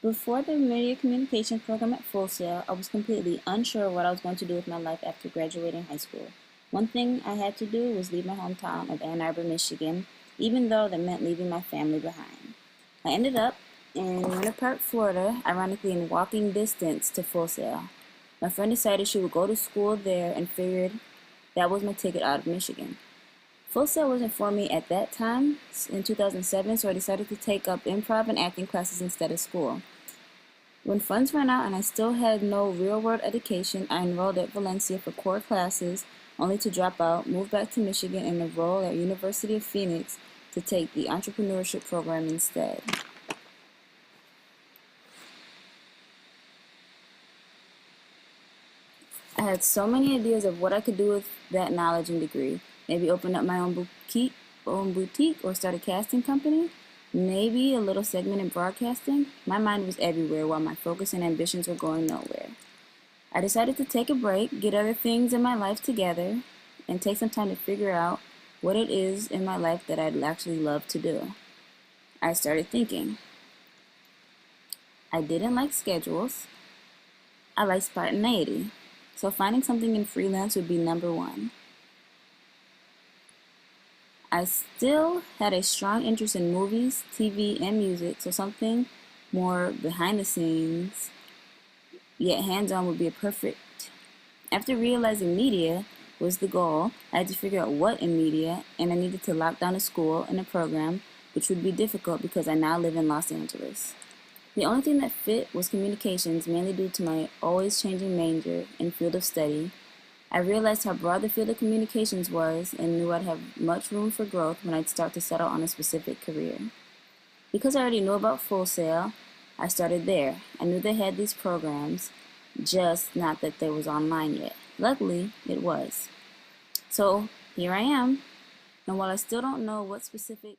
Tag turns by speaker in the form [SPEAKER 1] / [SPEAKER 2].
[SPEAKER 1] Before the media communications program at Full Sail, I was completely unsure what I was going to do with my life after graduating high school. One thing I had to do was leave my hometown of Ann Arbor, Michigan, even though that meant leaving my family behind. I ended up in Winter Park, Florida, ironically in walking distance to Full Sail. My friend decided she would go to school there and figured that was my ticket out of Michigan. Full Sail wasn't for me at that time in 2007, so I decided to take up improv and acting classes instead of school. When funds ran out and I still had no real-world education, I enrolled at Valencia for core classes, only to drop out, move back to Michigan, and enroll at University of Phoenix to take the entrepreneurship program instead. I had so many ideas of what I could do with that knowledge and degree. Maybe open up my own boutique or start a casting company. Maybe a little segment in broadcasting. My mind was everywhere while my focus and ambitions were going nowhere. I decided to take a break, get other things in my life together, and take some time to figure out what it is in my life that I'd actually love to do. I started thinking. I didn't like schedules. I like spontaneity. So finding something in freelance would be number one. I still had a strong interest in movies, TV, and music, so something more behind the scenes, yet hands-on would be a perfect. After realizing media was the goal, I had to figure out what in media, and I needed to lock down a school and a program, which would be difficult because I now live in Los Angeles. The only thing that fit was communications, mainly due to my always changing major and field of study. I realized how broad the field of communications was and knew I'd have much room for growth when I'd start to settle on a specific career. Because I already knew about Full Sail, I started there. I knew they had these programs, just not that they was online yet. Luckily, it was. So here I am, and while I still don't know what specific